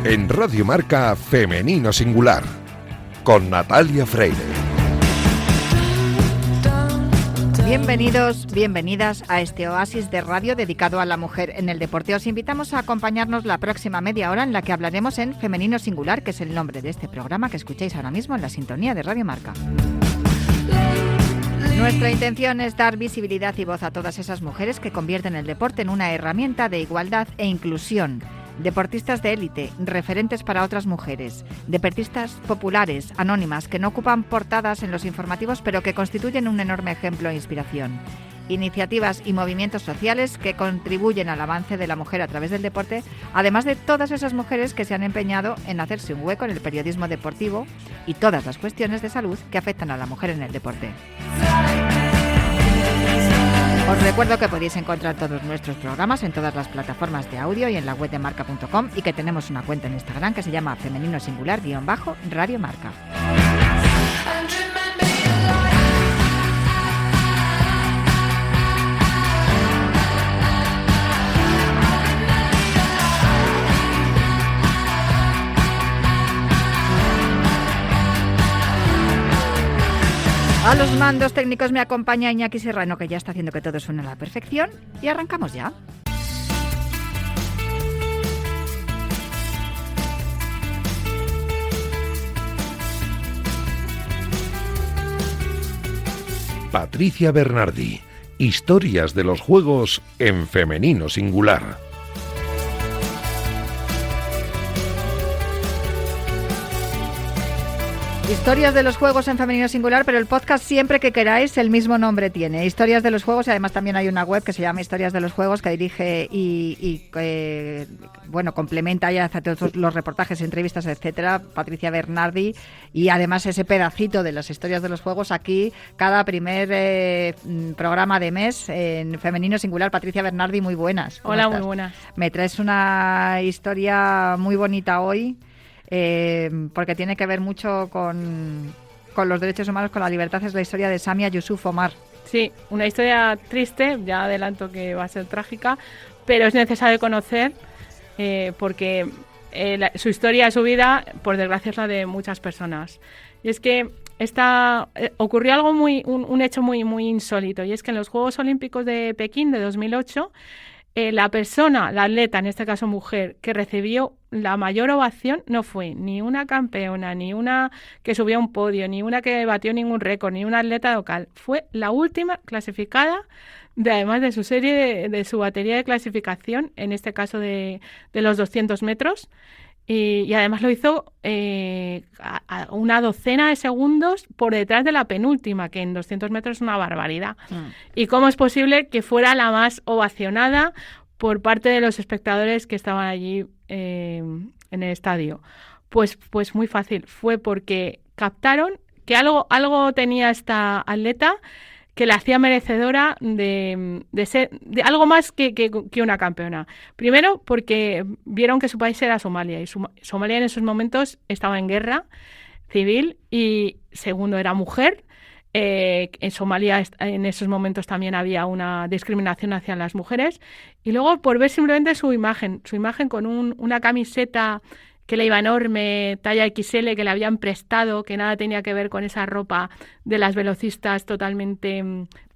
En Radio Marca Femenino Singular, con Natalia Freire. Bienvenidos, bienvenidas a este oasis de radio dedicado a la mujer en el deporte. Os invitamos a acompañarnos la próxima media hora en la que hablaremos en Femenino Singular, que es el nombre de este programa que escucháis ahora mismo en la sintonía de Radio Marca. Nuestra intención es dar visibilidad y voz a todas esas mujeres que convierten el deporte en una herramienta de igualdad e inclusión. Deportistas de élite, referentes para otras mujeres, deportistas populares, anónimas, que no ocupan portadas en los informativos pero que constituyen un enorme ejemplo e inspiración. Iniciativas y movimientos sociales que contribuyen al avance de la mujer a través del deporte, además de todas esas mujeres que se han empeñado en hacerse un hueco en el periodismo deportivo y todas las cuestiones de salud que afectan a la mujer en el deporte. Os recuerdo que podéis encontrar todos nuestros programas en todas las plataformas de audio y en la web de marca.com y que tenemos una cuenta en Instagram que se llama Femenino Singular-Radio Marca. A los mandos técnicos me acompaña Iñaki Serrano, que ya está haciendo que todo suene a la perfección. Y arrancamos ya. Patricia Bernardi. Historias de los Juegos en Femenino Singular. Historias de los Juegos en Femenino Singular, pero el podcast siempre que queráis el mismo nombre tiene. Historias de los Juegos, y además también hay una web que se llama Historias de los Juegos que dirige y complementa y hace todos los reportajes, entrevistas, etcétera, Patricia Bernardi, y además ese pedacito de las historias de los Juegos aquí cada primer programa de mes en Femenino Singular. Patricia Bernardi, muy buenas. Hola, estás? muy buenas. Me traes una historia muy bonita hoy. Porque tiene que ver mucho con los derechos humanos, con la libertad. Es la historia de Samia Yusuf Omar. Sí, una historia triste, ya adelanto que va a ser trágica, pero es necesario conocer porque su historia, su vida, por desgracia, es la de muchas personas. Y es que ocurrió algo un hecho muy insólito, y es que en los Juegos Olímpicos de Pekín de 2008, la atleta, en este caso mujer, que recibió la mayor ovación no fue ni una campeona, ni una que subió a un podio, ni una que batió ningún récord, ni una atleta local. Fue la última clasificada, además de su serie, de su batería de clasificación, en este caso de los 200 metros. Y además lo hizo a una docena de segundos por detrás de la penúltima, que en 200 metros es una barbaridad. ¿Y cómo es posible que fuera la más ovacionada por parte de los espectadores que estaban allí en el estadio? Pues muy fácil. Fue porque captaron que algo tenía esta atleta que la hacía merecedora de ser de algo más que una campeona. Primero, porque vieron que su país era Somalia, y Somalia en esos momentos estaba en guerra civil, y segundo, era mujer. En Somalia en esos momentos también había una discriminación hacia las mujeres. Y luego, por ver simplemente su imagen con una camiseta que le iba enorme, talla XL, que le habían prestado, que nada tenía que ver con esa ropa de las velocistas totalmente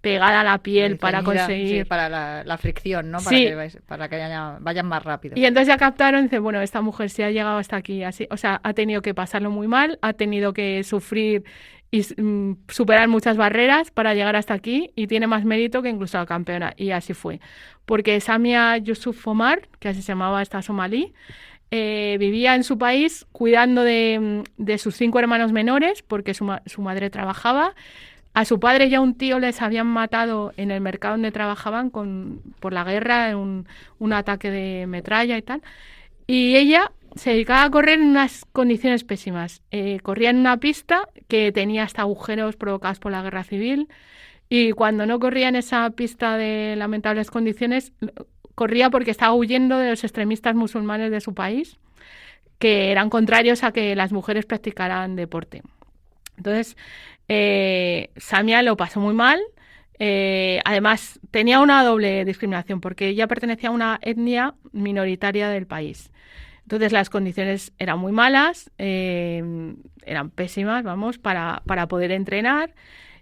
pegada a la piel para conseguir... Sí, para la fricción, ¿no? Para que vayan más rápido. Y entonces ya captaron y dicen, bueno, esta mujer sí ha llegado hasta aquí, así, o sea, ha tenido que pasarlo muy mal, ha tenido que sufrir y superar muchas barreras para llegar hasta aquí, y tiene más mérito que incluso la campeona. Y así fue. Porque Samia Yusuf Omar, que así se llamaba esta somalí, vivía en su país cuidando de sus 5 hermanos menores, porque su madre trabajaba. A su padre y a un tío les habían matado en el mercado donde trabajaban por la guerra, en un ataque de metralla y tal. Y ella se dedicaba a correr en unas condiciones pésimas. Corría en una pista que tenía hasta agujeros provocados por la guerra civil, y cuando no corría en esa pista de lamentables condiciones, corría porque estaba huyendo de los extremistas musulmanes de su país, que eran contrarios a que las mujeres practicaran deporte. Entonces, Samia lo pasó muy mal. Además, tenía una doble discriminación, porque ella pertenecía a una etnia minoritaria del país. Entonces las condiciones eran muy malas, eran pésimas, vamos, para poder entrenar.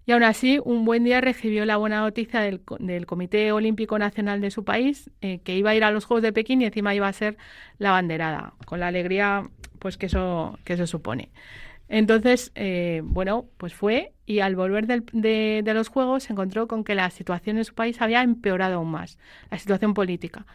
Y aún así, un buen día recibió la buena noticia del Comité Olímpico Nacional de su país, que iba a ir a los Juegos de Pekín y encima iba a ser la abanderada, con la alegría pues que eso supone. Entonces, pues fue, y al volver de los Juegos se encontró con que la situación en su país había empeorado aún más, la situación política.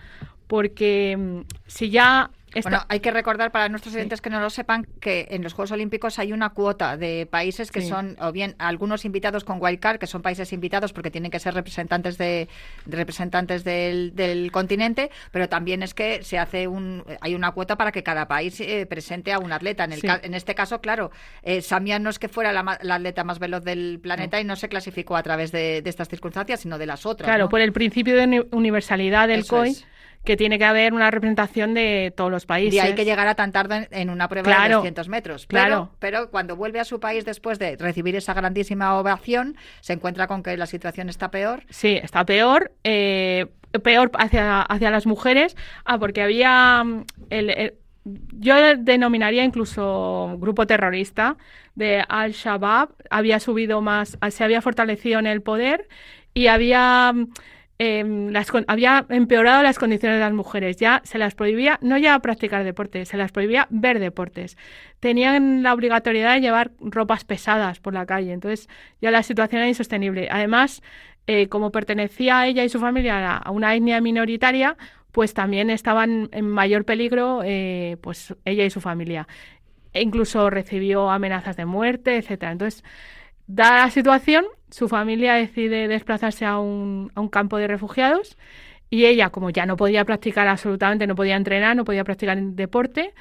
Porque si ya... Bueno, hay que recordar para nuestros oyentes que no lo sepan que en los Juegos Olímpicos hay una cuota de países que son, o bien algunos invitados con wildcard, que son países invitados porque tienen que ser representantes del continente, pero también es que se hace hay una cuota para que cada país presente a un atleta. En este caso, claro, Samia no es que fuera la atleta más veloz del planeta y no se clasificó a través de estas circunstancias, sino de las otras. Claro, ¿no? por el principio de universalidad del Eso COI. Es. Que tiene que haber una representación de todos los países. Y hay que llegar a tan tarde en una prueba de 200 metros. Pero cuando vuelve a su país después de recibir esa grandísima ovación, se encuentra con que la situación está peor. Sí, está peor. Peor hacia las mujeres. Porque había... yo denominaría incluso grupo terrorista de Al-Shabaab. Se había fortalecido en el poder y había empeorado las condiciones de las mujeres. Ya se las prohibía, no ya practicar deporte, se las prohibía ver deportes. Tenían la obligatoriedad de llevar ropas pesadas por la calle. Entonces ya la situación era insostenible. Además, como pertenecía ella y su familia a una etnia minoritaria, pues también estaban en mayor peligro pues ella y su familia. E incluso recibió amenazas de muerte, etcétera. Entonces, dada la situación, su familia decide desplazarse a un campo de refugiados y ella, como ya no podía practicar absolutamente, no podía entrenar, no podía practicar deporte,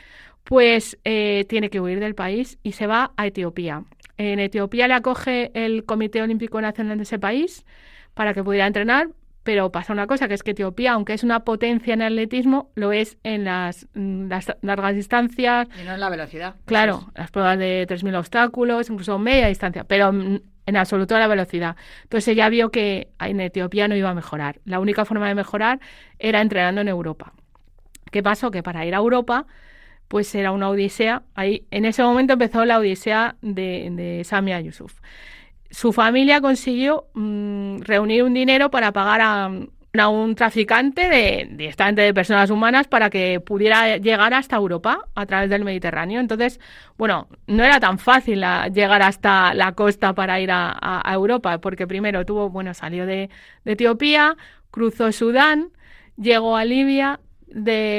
pues tiene que huir del país y se va a Etiopía. En Etiopía le acoge el Comité Olímpico Nacional de ese país para que pudiera entrenar, pero pasa una cosa, que es que Etiopía, aunque es una potencia en atletismo, lo es en las largas distancias. Y no en la velocidad. Claro, las pruebas de 3.000 obstáculos, incluso media distancia, pero en absoluto la velocidad. Entonces ella vio que en Etiopía no iba a mejorar. La única forma de mejorar era entrenando en Europa. ¿Qué pasó? Que para ir a Europa, pues era una odisea. Ahí, en ese momento empezó la odisea de Samia Yusuf. Su familia consiguió reunir un dinero para pagar a un traficante directamente de personas humanas para que pudiera llegar hasta Europa a través del Mediterráneo. Entonces, bueno, no era tan fácil llegar hasta la costa para ir a Europa, porque primero salió de Etiopía, cruzó Sudán, llegó a Libia,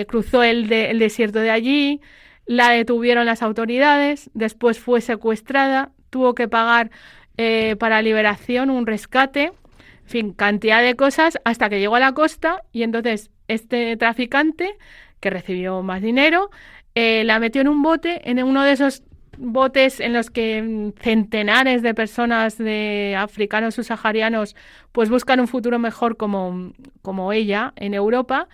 cruzó el desierto de allí, la detuvieron las autoridades, después fue secuestrada, tuvo que pagar para liberación, un rescate, en fin, cantidad de cosas hasta que llegó a la costa y entonces este traficante, que recibió más dinero, la metió en un bote, en uno de esos botes en los que centenares de personas de africanos subsaharianos pues buscan un futuro mejor como ella en Europa,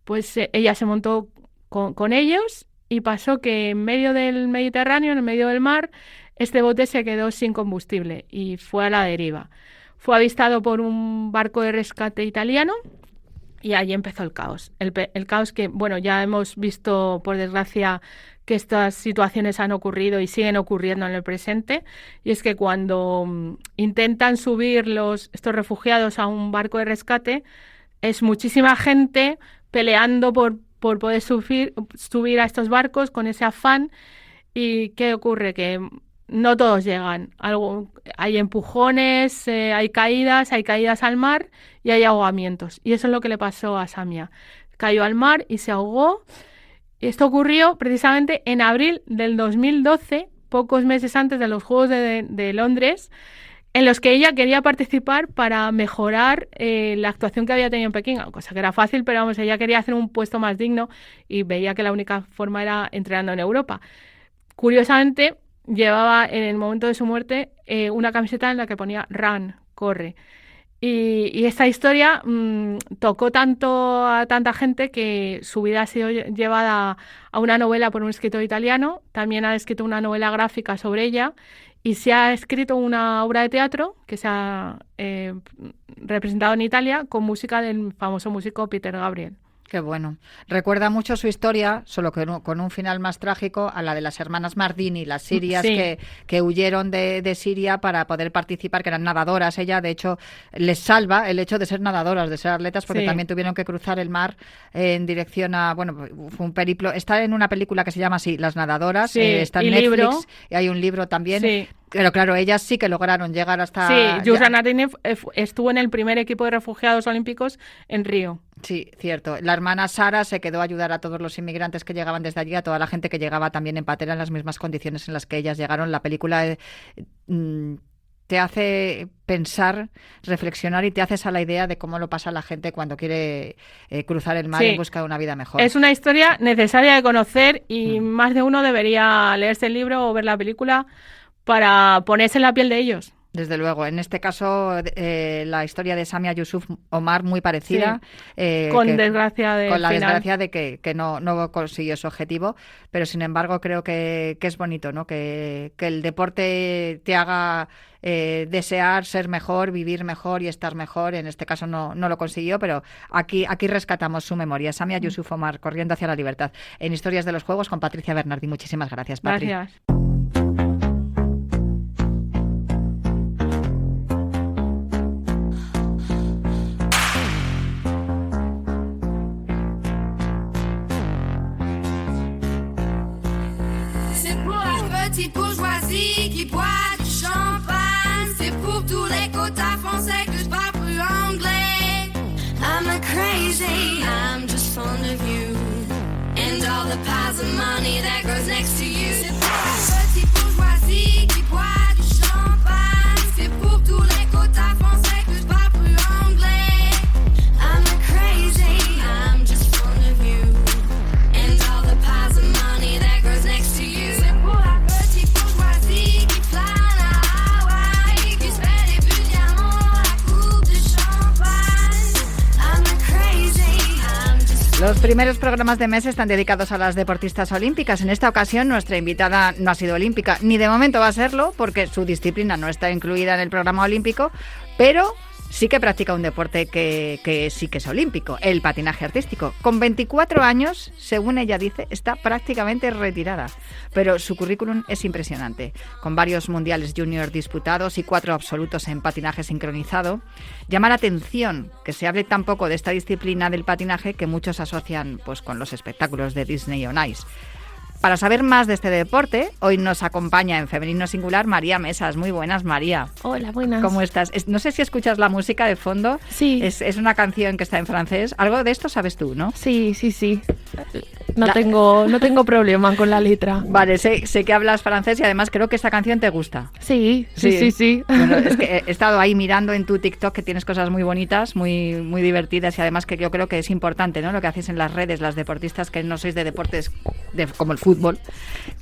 pues ella se montó con ellos y pasó que en medio del Mediterráneo, en el medio del mar, este bote se quedó sin combustible y fue a la deriva. Fue avistado por un barco de rescate italiano y allí empezó el caos. El caos que, ya hemos visto, por desgracia, que estas situaciones han ocurrido y siguen ocurriendo en el presente. Y es que cuando intentan subir estos refugiados a un barco de rescate, es muchísima gente peleando por poder subir a estos barcos con ese afán. ¿Y qué ocurre? Que no todos llegan. Hay empujones, hay caídas al mar y hay ahogamientos. Y eso es lo que le pasó a Samia. Cayó al mar y se ahogó. Esto ocurrió precisamente en abril del 2012, pocos meses antes de los Juegos de Londres, en los que ella quería participar para mejorar la actuación que había tenido en Pekín, cosa que era fácil, pero ella quería hacer un puesto más digno y veía que la única forma era entrenando en Europa. Curiosamente, llevaba en el momento de su muerte una camiseta en la que ponía Run, corre. Y esta historia tocó tanto a tanta gente que su vida ha sido llevada a una novela por un escritor italiano. También ha escrito una novela gráfica sobre ella y se ha escrito una obra de teatro que se ha representado en Italia con música del famoso músico Peter Gabriel. Qué bueno. Recuerda mucho su historia, solo que con un final más trágico, a la de las hermanas Mardini, las sirias que huyeron de Siria para poder participar, que eran nadadoras. Ella, de hecho, les salva el hecho de ser nadadoras, de ser atletas, porque también tuvieron que cruzar el mar en dirección a... Bueno, fue un periplo. Está en una película que se llama así, Las nadadoras. Está en Netflix. Libro. Y hay un libro también. Sí. Pero claro, ellas sí que lograron llegar hasta... Sí, Yusra Narinev estuvo en el primer equipo de refugiados olímpicos en Río. Sí, cierto. La hermana Sara se quedó a ayudar a todos los inmigrantes que llegaban desde allí, a toda la gente que llegaba también en patera en las mismas condiciones en las que ellas llegaron. La película te hace pensar, reflexionar y te haces a la idea de cómo lo pasa la gente cuando quiere cruzar el mar en busca de una vida mejor. Es una historia necesaria de conocer y más de uno debería leerse el libro o ver la película para ponerse en la piel de ellos. Desde luego. En este caso, la historia de Samia Yusuf Omar muy parecida. Con la desgracia de que no consiguió su objetivo, pero sin embargo creo que es bonito, ¿no? Que el deporte te haga desear ser mejor, vivir mejor y estar mejor. En este caso no lo consiguió, pero aquí rescatamos su memoria. Samia Yusuf Omar, corriendo hacia la libertad. En Historias de los Juegos con Patricia Bernardi. Muchísimas gracias, Patri. Gracias. Petite bourgeoisie qui boit du champagne, c'est pour tous les quotas français que je parle plus anglais. I'm not crazy, I'm just fond of you and all the piles of money that goes next to you. C'est pour la petite bourgeoisie qui boit du champagne, c'est pour tous les quotas français que je parle plus anglais. I'm not crazy, I'm just fond of you and all the piles of money that goes next to you. C'est pour la Los primeros programas de mes están dedicados a las deportistas olímpicas. En esta ocasión nuestra invitada no ha sido olímpica, ni de momento va a serlo, porque su disciplina no está incluida en el programa olímpico, pero sí que practica un deporte que sí que es olímpico, el patinaje artístico. Con 24 años, según ella dice, está prácticamente retirada, pero su currículum es impresionante, con varios mundiales junior disputados y 4 absolutos en patinaje sincronizado. Llama la atención que se hable tan poco de esta disciplina del patinaje que muchos asocian pues con los espectáculos de Disney on Ice. Para saber más de este deporte, hoy nos acompaña en Femenino Singular María Mesas. Muy buenas, María. Hola, buenas. ¿Cómo estás? No sé si escuchas la música de fondo. Sí. Es una canción que está en francés. Algo de esto sabes tú, ¿no? Sí. No tengo problema con la letra. Vale, sé que hablas francés y además creo que esta canción te gusta. Sí. Bueno, es que he estado ahí mirando en tu TikTok que tienes cosas muy bonitas, muy, muy divertidas y además que yo creo que es importante, ¿no? Lo que hacéis en las redes, las deportistas que no sois de deportes como el fútbol,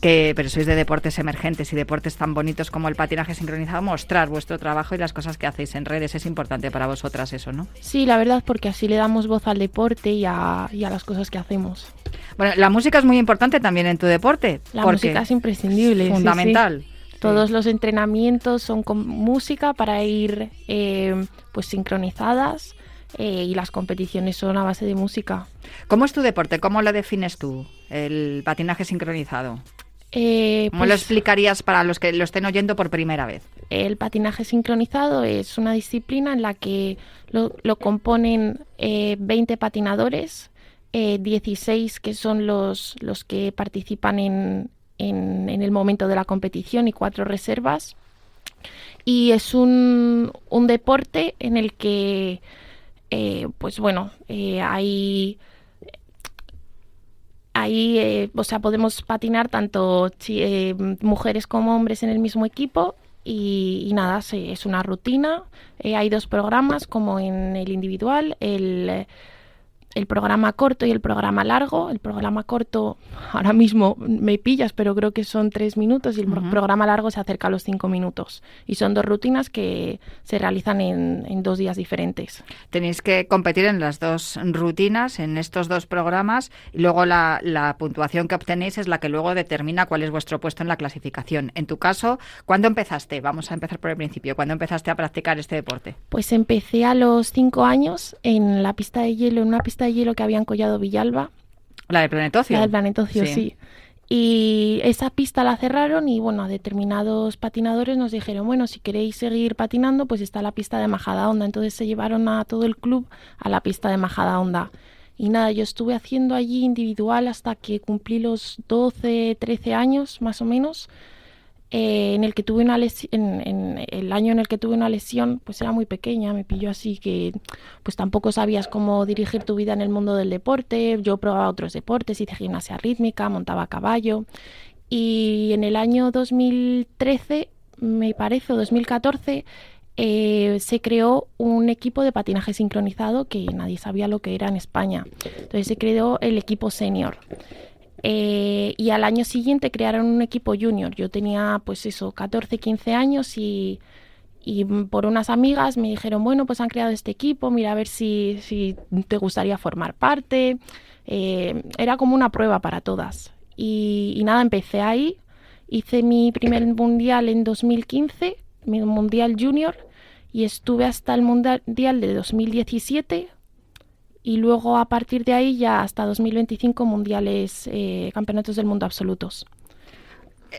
pero sois de deportes emergentes y deportes tan bonitos como el patinaje sincronizado, mostrar vuestro trabajo y las cosas que hacéis en redes. Es importante para vosotras eso, ¿no? Sí, la verdad, porque así le damos voz al deporte y a las cosas que hacemos. Bueno, la música es muy importante también en tu deporte. La música es imprescindible. Fundamental. Sí. Todos los entrenamientos son con música para ir pues sincronizadas y las competiciones son a base de música. ¿Cómo es tu deporte? ¿Cómo lo defines tú, el patinaje sincronizado? ¿Cómo lo explicarías para los que lo estén oyendo por primera vez? El patinaje sincronizado es una disciplina en la que lo componen 20 patinadores, 16 que son los que participan en el momento de la competición y 4 reservas. Y es un deporte en el que podemos patinar tanto mujeres como hombres en el mismo equipo y nada, es una rutina. Hay 2 programas como en el individual, el programa corto y el programa largo. El programa corto, ahora mismo me pillas, pero creo que son 3 minutos y el programa largo se acerca a los 5 minutos. Y son 2 rutinas que se realizan en 2 días diferentes. Tenéis que competir en las 2 rutinas, en estos 2 programas, y luego la puntuación que obtenéis es la que luego determina cuál es vuestro puesto en la clasificación. En tu caso, ¿cuándo empezaste? Vamos a empezar por el principio. ¿Cuándo empezaste a practicar este deporte? Pues empecé a los 5 años en la pista de hielo, en una pista pista de hielo que había en Collado Villalba. La del Planetocio. La del Planetocio, sí. Y esa pista la cerraron y bueno, a determinados patinadores nos dijeron, bueno, si queréis seguir patinando, pues está la pista de Majadahonda. Entonces se llevaron a todo el club a la pista de Majadahonda. Y nada, yo estuve haciendo allí individual hasta que cumplí los 12, 13 años más o menos. En el que tuve una lesión, en el año en el que tuve una lesión, pues era muy pequeña, me pilló así que pues tampoco sabías cómo dirigir tu vida en el mundo del deporte. Yo probaba otros deportes, hice gimnasia rítmica, montaba a caballo, y en el año 2013, me parece, o 2014, se creó un equipo de patinaje sincronizado que nadie sabía lo que era en España. Entonces se creó el equipo senior. Y al año siguiente crearon un equipo junior. Yo tenía pues eso, 14, 15 años y por unas amigas me dijeron, bueno, pues han creado este equipo, mira a ver si te gustaría formar parte. Era como una prueba para todas. Y nada, empecé ahí, hice mi primer mundial en 2015, mi mundial junior, y estuve hasta el mundial de 2017. Y luego a partir de ahí ya hasta 2025 mundiales, campeonatos del mundo absolutos.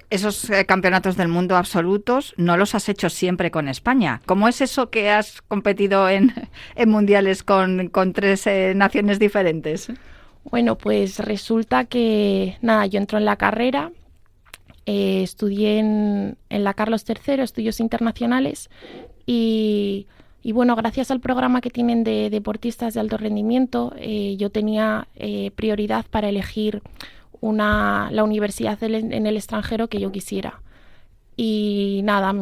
Esos campeonatos del mundo absolutos no los has hecho siempre con España. ¿Cómo es eso que has competido en mundiales con 3 naciones diferentes? Bueno, pues resulta que nada, yo entro en la carrera, estudié en la Carlos III, estudios internacionales, y bueno, gracias al programa que tienen de deportistas de alto rendimiento, yo tenía prioridad para elegir la universidad en el extranjero que yo quisiera. Y nada, a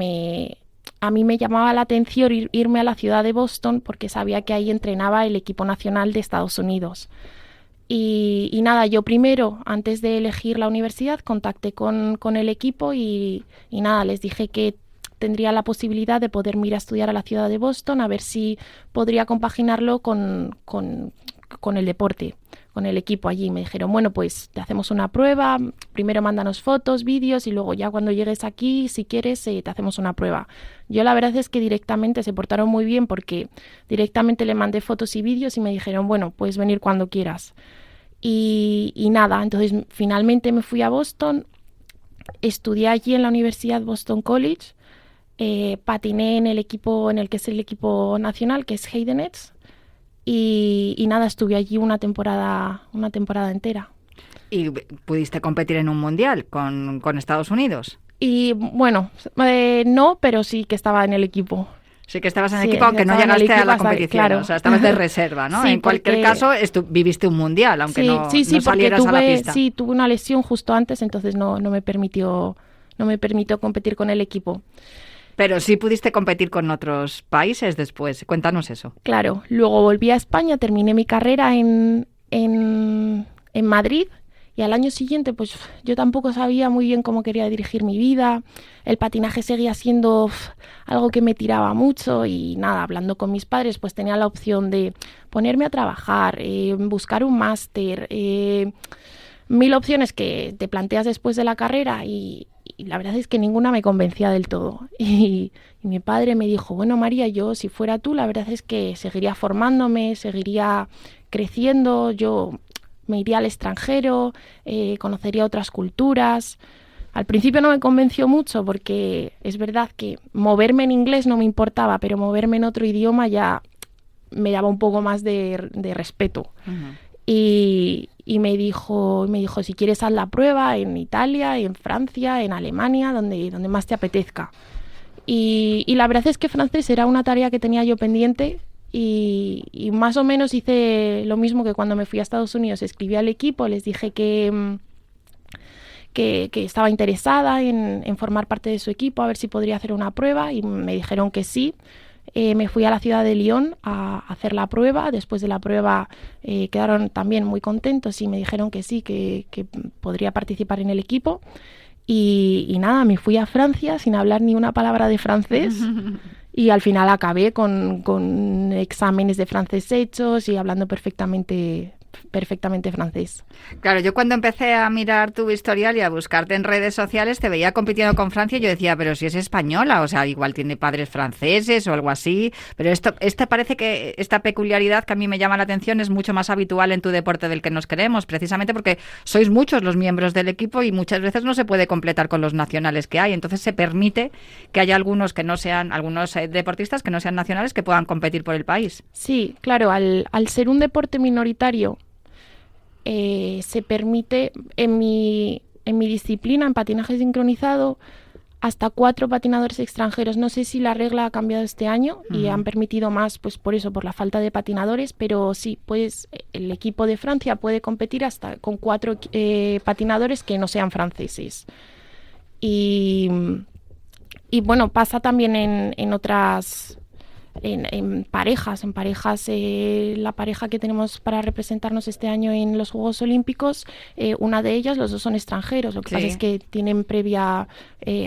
mí me llamaba la atención irme a la ciudad de Boston porque sabía que ahí entrenaba el equipo nacional de Estados Unidos. Y nada, yo primero, antes de elegir la universidad, contacté con el equipo y nada, les dije que tendría la posibilidad de poderme ir a estudiar a la ciudad de Boston, a ver si podría compaginarlo con el deporte, con el equipo allí. Me dijeron, bueno, pues te hacemos una prueba, primero mándanos fotos, vídeos, y luego ya cuando llegues aquí, si quieres, te hacemos una prueba. Yo la verdad es que directamente se portaron muy bien porque directamente le mandé fotos y vídeos y me dijeron, bueno, puedes venir cuando quieras. Y nada, entonces finalmente me fui a Boston, estudié allí en la Universidad Boston College. Patiné en el equipo, en el que es el equipo nacional, que es Heidenets, y nada, estuve allí una temporada entera. ¿Y pudiste competir en un mundial con Estados Unidos? Y bueno, no, pero sí que estaba en el equipo. Sí que estabas en el equipo, aunque no llegaste a la competición, claro. O sea, estabas de reserva, ¿no? Sí, en cualquier caso, viviste un mundial, aunque no salieras a la pista. Sí, tuve una lesión justo antes, entonces no me permitió competir con el equipo. Pero sí pudiste competir con otros países después. Cuéntanos eso. Claro. Luego volví a España, terminé mi carrera en Madrid, y al año siguiente pues yo tampoco sabía muy bien cómo quería dirigir mi vida. El patinaje seguía siendo algo que me tiraba mucho y nada, hablando con mis padres pues tenía la opción de ponerme a trabajar, buscar un máster, 1000 opciones que te planteas después de la carrera y la verdad es que ninguna me convencía del todo. Y mi padre me dijo, bueno, María, yo si fuera tú, la verdad es que seguiría formándome, seguiría creciendo, yo me iría al extranjero, conocería otras culturas. Al principio no me convenció mucho porque es verdad que moverme en inglés no me importaba, pero moverme en otro idioma ya me daba un poco más de respeto. Uh-huh. Y me dijo, si quieres haz la prueba en Italia, en Francia, en Alemania, donde más te apetezca. Y la verdad es que francés era una tarea que tenía yo pendiente y más o menos hice lo mismo que cuando me fui a Estados Unidos. Escribí al equipo, les dije que estaba interesada en formar parte de su equipo, a ver si podría hacer una prueba, y me dijeron que sí. Me fui a la ciudad de Lyon a hacer la prueba. Después de la prueba quedaron también muy contentos y me dijeron que sí, que podría participar en el equipo. Y nada, me fui a Francia sin hablar ni una palabra de francés y al final acabé con exámenes de francés hechos y hablando perfectamente perfectamente francés. Claro, yo cuando empecé a mirar tu historial y a buscarte en redes sociales, te veía compitiendo con Francia y yo decía, pero si es española, o sea, igual tiene padres franceses o algo así, pero parece que esta peculiaridad que a mí me llama la atención es mucho más habitual en tu deporte del que nos queremos, precisamente porque sois muchos los miembros del equipo y muchas veces no se puede completar con los nacionales que hay, entonces se permite que haya algunos deportistas que no sean nacionales que puedan competir por el país. Sí, claro, al ser un deporte minoritario, se permite en mi disciplina, en patinaje sincronizado, hasta 4 patinadores extranjeros. No sé si la regla ha cambiado este año y han permitido más, pues por eso, por la falta de patinadores, pero sí, pues el equipo de Francia puede competir hasta con 4 patinadores que no sean franceses. Y bueno, pasa también en otras... En parejas, la pareja que tenemos para representarnos este año en los Juegos Olímpicos, una de ellas, los dos son extranjeros, lo que pasa es que tienen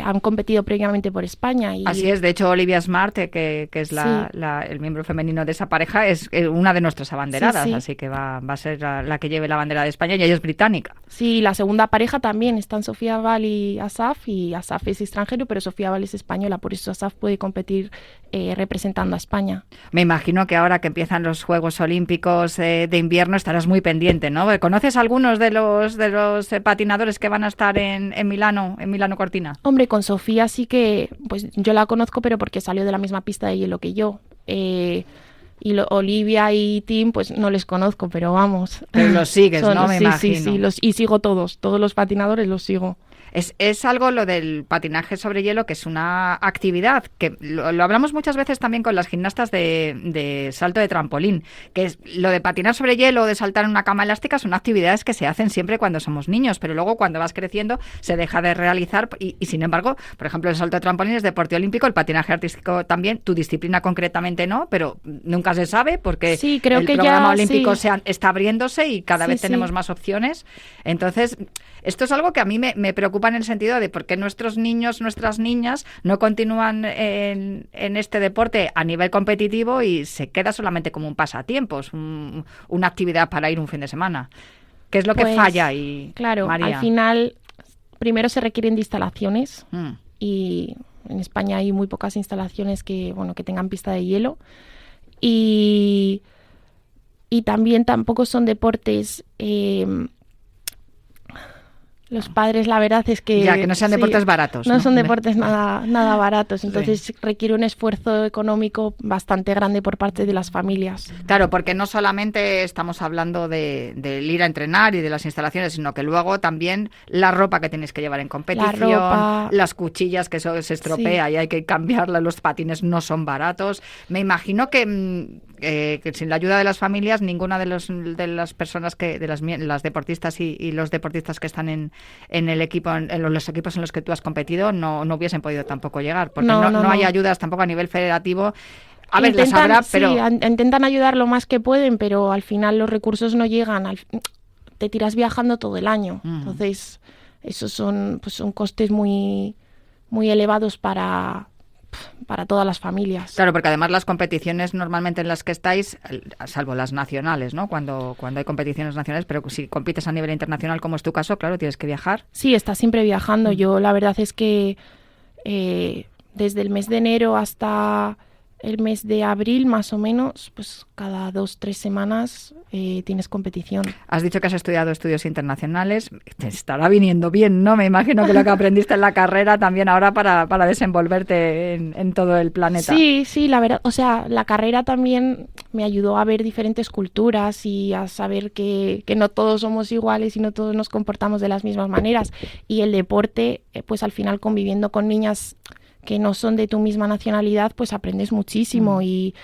han competido previamente por España. Así es, de hecho Olivia Smart, que es el miembro femenino de esa pareja, es una de nuestras abanderadas, así que va a ser la que lleve la bandera de España y ella es británica. Sí, la segunda pareja también, están Sofía Val y Asaf es extranjero, pero Sofía Val es española, por eso Asaf puede competir representando a España. Me imagino que ahora que empiezan los Juegos Olímpicos de invierno estarás muy pendiente, ¿no? ¿Conoces algunos de los patinadores que van a estar en Milano Cortina? Hombre, con Sofía sí que, pues yo la conozco, pero porque salió de la misma pista de hielo que yo. Olivia y Tim, pues no les conozco, pero vamos. Pero los sigues, ¿no? Me imagino. Sí, y sigo todos los patinadores los sigo. Es algo lo del patinaje sobre hielo, que es una actividad que lo hablamos muchas veces también con las gimnastas de salto de trampolín, que es lo de patinar sobre hielo o de saltar en una cama elástica son actividades que se hacen siempre cuando somos niños, pero luego cuando vas creciendo se deja de realizar y sin embargo, por ejemplo, el salto de trampolín es deporte olímpico, el patinaje artístico también, tu disciplina concretamente no, pero nunca se sabe porque creo el que programa olímpico está abriéndose y cada vez tenemos más opciones. Entonces, esto es algo que a mí me preocupa en el sentido de por qué nuestros niños, nuestras niñas no continúan en este deporte a nivel competitivo y se queda solamente como un pasatiempo, una actividad para ir un fin de semana. ¿Qué es lo que falla ahí, claro, María? Al final, primero se requieren de instalaciones y en España hay muy pocas instalaciones que tengan pista de hielo y también tampoco son deportes... Los padres, la verdad es que... Ya, que no sean deportes baratos. No son deportes nada baratos, entonces requiere un esfuerzo económico bastante grande por parte de las familias. Claro, porque no solamente estamos hablando del ir a entrenar y de las instalaciones, sino que luego también la ropa que tienes que llevar en competición, las cuchillas que eso se estropea y hay que cambiarla, los patines no son baratos. Me imagino que sin la ayuda de las familias, ninguna de las personas las deportistas y los deportistas que están en el equipo, en los equipos en los que tú has competido, no hubiesen podido tampoco llegar, porque no hay ayudas tampoco a nivel federativo. A ver, las habrá, pero... Sí, intentan ayudar lo más que pueden, pero al final los recursos no llegan. Te tiras viajando todo el año. Entonces, esos son costes muy, muy elevados para todas las familias. Claro, porque además las competiciones normalmente en las que estáis, salvo las nacionales, ¿no? Cuando hay competiciones nacionales, pero si compites a nivel internacional, como es tu caso, claro, tienes que viajar. Sí, estás siempre viajando. Yo la verdad es que desde el mes de enero hasta el mes de abril, más o menos, pues cada 2-3 semanas tienes competición. Has dicho que has estudiado estudios internacionales. Te estará viniendo bien, ¿no? Me imagino que lo que aprendiste en la carrera también ahora para desenvolverte en todo el planeta. Sí, la verdad. O sea, la carrera también me ayudó a ver diferentes culturas y a saber que no todos somos iguales y no todos nos comportamos de las mismas maneras. Y el deporte, pues al final conviviendo con niñas que no son de tu misma nacionalidad, pues aprendes muchísimo y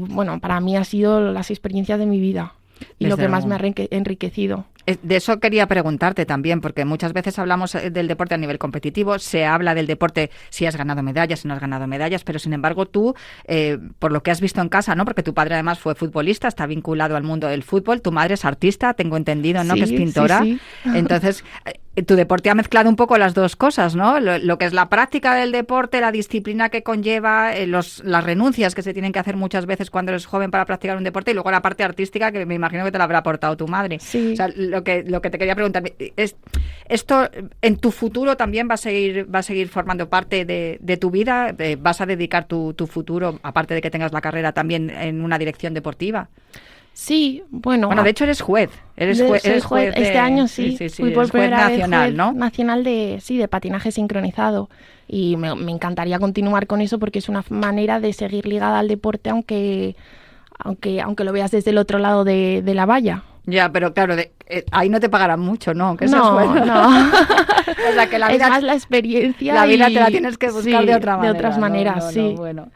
bueno, para mí ha sido las experiencias de mi vida y lo que más me ha enriquecido. De eso quería preguntarte también, porque muchas veces hablamos del deporte a nivel competitivo, se habla del deporte si has ganado medallas, si no has ganado medallas, pero sin embargo tú, por lo que has visto en casa, ¿no? Porque tu padre además fue futbolista, está vinculado al mundo del fútbol, tu madre es artista, tengo entendido, ¿no? Sí, que es pintora. Sí. Entonces, tu deporte ha mezclado un poco las dos cosas, ¿no? Lo que es la práctica del deporte, la disciplina que conlleva, las renuncias que se tienen que hacer muchas veces cuando eres joven para practicar un deporte, y luego la parte artística, que me imagino que te la habrá aportado tu madre. Sí. O sea, lo que te quería preguntar es, ¿esto en tu futuro también va a seguir formando parte de tu vida? ¿Vas a dedicar tu futuro, aparte de que tengas la carrera, también en una dirección deportiva? Sí, bueno, de hecho eres juez. Soy juez este año, sí. Fui por primera vez nacional, juez ¿no? nacional de patinaje sincronizado. Y me encantaría continuar con eso porque es una manera de seguir ligada al deporte, aunque lo veas desde el otro lado de la valla. Ya, pero claro, ahí no te pagarán mucho, ¿no? Que no. O sea, que la vida, es más la experiencia. La vida te la tienes que buscar de otra manera. De otras maneras, sí. Bueno.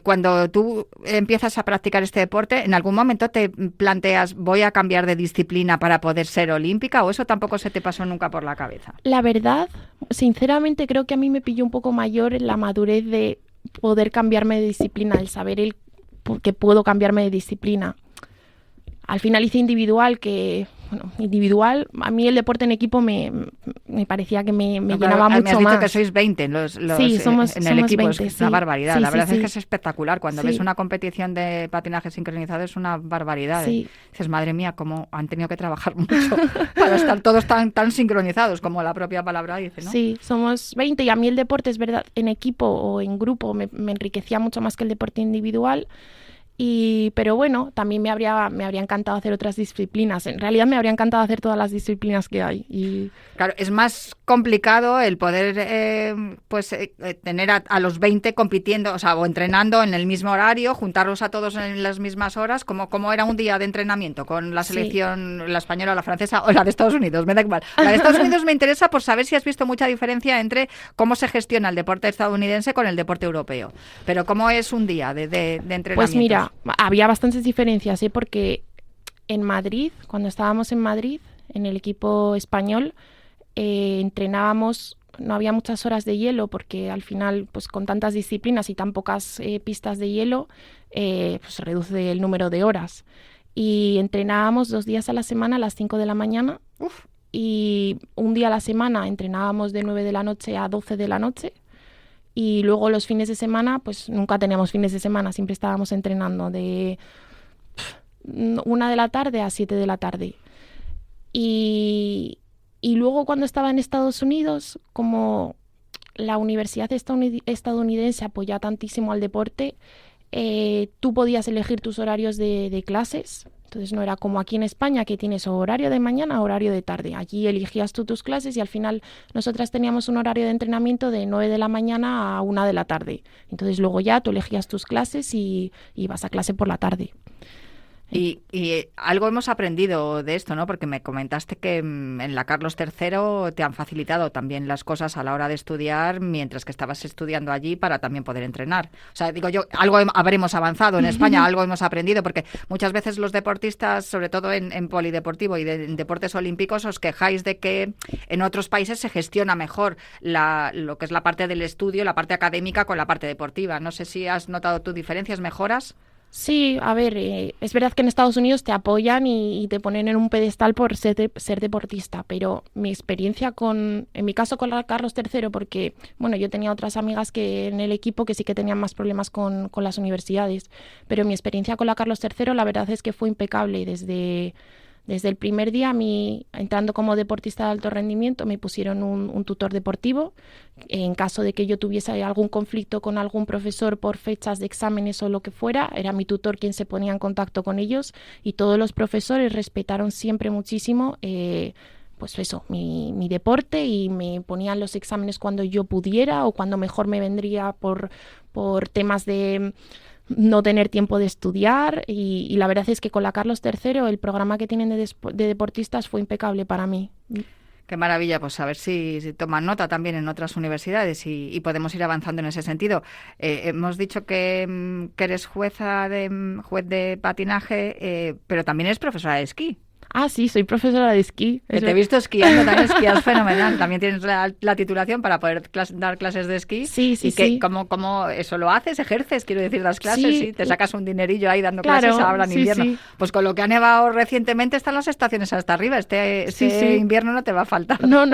Cuando tú empiezas a practicar este deporte, ¿en algún momento te planteas voy a cambiar de disciplina para poder ser olímpica, o eso tampoco se te pasó nunca por la cabeza? La verdad, sinceramente creo que a mí me pilló un poco mayor la madurez de poder cambiarme de disciplina, el saber que puedo cambiarme de disciplina. Al final hice individual, a mí el deporte en equipo me parecía que me llenaba mucho más. Me has dicho que sois 20 sí, somos en el equipo, 20, es una barbaridad. Sí, la verdad sí, es que es espectacular. Cuando ves una competición de patinaje sincronizado es una barbaridad. Sí. Dices, madre mía, cómo han tenido que trabajar mucho para estar todos tan sincronizados, como la propia palabra dice, ¿no? Sí, somos 20 y a mí el deporte, es verdad, en equipo o en grupo me enriquecía mucho más que el deporte individual. Pero bueno, también me habría encantado hacer otras disciplinas. En realidad me habría encantado hacer todas las disciplinas que hay. Claro, es más complicado el poder tener a los 20 compitiendo, o entrenando en el mismo horario, juntarlos a todos en las mismas horas, como era un día de entrenamiento con la selección, la española, la francesa o la de Estados Unidos, me da igual. La de Estados Unidos me interesa por saber si has visto mucha diferencia entre cómo se gestiona el deporte estadounidense con el deporte europeo. Pero ¿cómo es un día de entrenamiento? Pues mira, había bastantes diferencias, porque en Madrid, cuando estábamos en Madrid, en el equipo español, entrenábamos, no había muchas horas de hielo, porque al final, pues con tantas disciplinas y tan pocas pistas de hielo, pues se reduce el número de horas. Y entrenábamos 2 días a la semana a las 5 de la mañana. Uf. Y un día a la semana entrenábamos de 9 de la noche a 12 de la noche. Y luego los fines de semana, pues nunca teníamos fines de semana, siempre estábamos entrenando de 1 de la tarde a 7 de la tarde. Y luego cuando estaba en Estados Unidos, como la universidad estadounidense apoya tantísimo al deporte, tú podías elegir tus horarios de clases. Entonces no era como aquí en España, que tienes horario de mañana, horario de tarde. Allí elegías tú tus clases y al final nosotras teníamos un horario de entrenamiento de 9 de la mañana a 1 de la tarde. Entonces luego ya tú elegías tus clases y ibas a clase por la tarde. Y algo hemos aprendido de esto, ¿no? Porque me comentaste que en la Carlos III te han facilitado también las cosas a la hora de estudiar mientras que estabas estudiando allí para también poder entrenar. O sea, digo yo, algo habremos avanzado en España, algo hemos aprendido, porque muchas veces los deportistas, sobre todo en polideportivo y en deportes olímpicos, os quejáis de que en otros países se gestiona mejor lo que es la parte del estudio, la parte académica con la parte deportiva. No sé si has notado tú diferencias, mejoras. Sí, a ver, es verdad que en Estados Unidos te apoyan y te ponen en un pedestal por ser deportista, pero mi experiencia en mi caso con la Carlos III, porque bueno, yo tenía otras amigas que en el equipo que sí que tenían más problemas con las universidades, pero mi experiencia con la Carlos III la verdad es que fue impecable. Desde el primer día, entrando como deportista de alto rendimiento, me pusieron un tutor deportivo. En caso de que yo tuviese algún conflicto con algún profesor por fechas de exámenes o lo que fuera, era mi tutor quien se ponía en contacto con ellos, y todos los profesores respetaron siempre muchísimo pues eso, mi deporte, y me ponían los exámenes cuando yo pudiera o cuando mejor me vendría por temas de no tener tiempo de estudiar, y la verdad es que con la Carlos III el programa que tienen de deportistas fue impecable para mí. Qué maravilla, pues a ver si toman nota también en otras universidades y podemos ir avanzando en ese sentido. Hemos dicho que eres juez de patinaje, pero también eres profesora de esquí. Ah, sí, soy profesora de esquí. Que te he visto esquiando, también esquías fenomenal. También tienes la titulación para poder dar clases de esquí. Sí, sí, y que, sí. ¿cómo eso lo haces? ¿Ejerces? Quiero decir, das clases, Sí, sí, te sacas un dinerillo ahí dando claro, clases ahora en sí, invierno. sí. Pues con lo que ha nevado recientemente están las estaciones hasta arriba. Este Sí, sí. invierno no te va a faltar. No.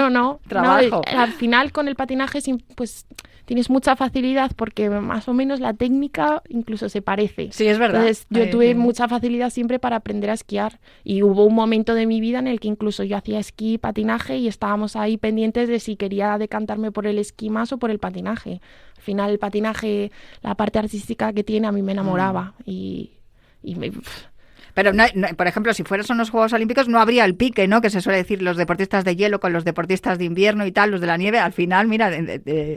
Trabajo. No, al final con el patinaje pues tienes mucha facilidad porque más o menos la técnica incluso se parece. Sí, es verdad. Entonces yo tuve mucha facilidad siempre para aprender a esquiar y hubo un momento de mi vida en el que incluso yo hacía esquí y patinaje y estábamos ahí pendientes de si quería decantarme por el esquí más o por el patinaje. Al final el patinaje, la parte artística que tiene a mí me enamoraba y me... Pero, por ejemplo, si fueras unos Juegos Olímpicos no habría el pique, ¿no? Que se suele decir los deportistas de hielo con los deportistas de invierno y tal, los de la nieve. Al final, mira,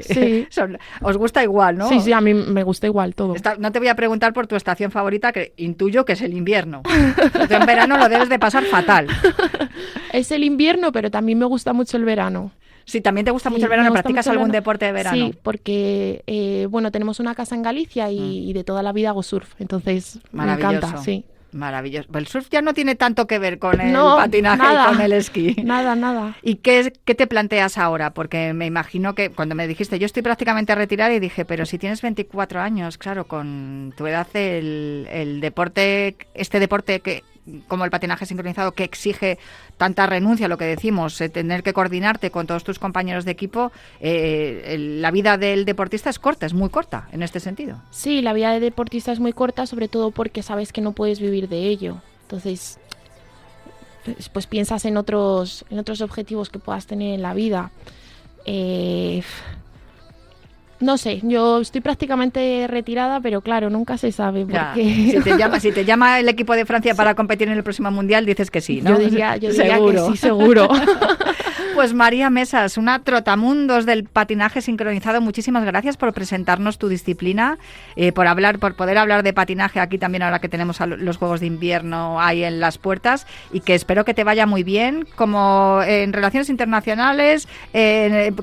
Sí. os gusta igual, ¿no? Sí, a mí me gusta igual todo. No te voy a preguntar por tu estación favorita, que intuyo que es el invierno. Tú en verano lo debes de pasar fatal. Es el invierno, pero también me gusta mucho el verano. Sí, también te gusta mucho el me verano. gusta ¿Practicas mucho el algún verano. deporte de verano? Sí, porque tenemos una casa en Galicia y de toda la vida hago surf, entonces me encanta, sí. Maravilloso. El surf ya no tiene tanto que ver con el No, patinaje nada, y con el esquí. Nada. ¿Y qué te planteas ahora? Porque me imagino que cuando me dijiste, yo estoy prácticamente retirada, y dije, pero si tienes 24 años, claro, con tu edad el deporte, este deporte que como el patinaje sincronizado, que exige tanta renuncia, lo que decimos, tener que coordinarte con todos tus compañeros de equipo, la vida del deportista es corta, es muy corta en este sentido. Sí, la vida de deportista es muy corta, sobre todo porque sabes que no puedes vivir de ello. Entonces, pues piensas en otros objetivos que puedas tener en la vida. No sé, yo estoy prácticamente retirada, pero claro, nunca se sabe porque... Si te llama el equipo de Francia para competir en el próximo Mundial, dices que sí, ¿no? Yo diría que sí, seguro. Pues María Mesas, una trotamundos del patinaje sincronizado, muchísimas gracias por presentarnos tu disciplina, por poder hablar de patinaje aquí también ahora que tenemos los Juegos de Invierno ahí en las puertas, y que espero que te vaya muy bien como en relaciones internacionales,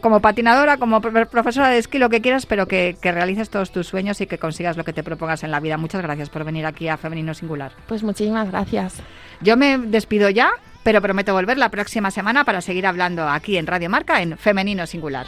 como patinadora, como profesora de esquí, lo que quieras, pero que realices todos tus sueños y que consigas lo que te propongas en la vida. Muchas gracias por venir aquí a Femenino Singular. Pues muchísimas gracias. Yo me despido ya, pero prometo volver la próxima semana para seguir hablando aquí en Radio Marca en Femenino Singular.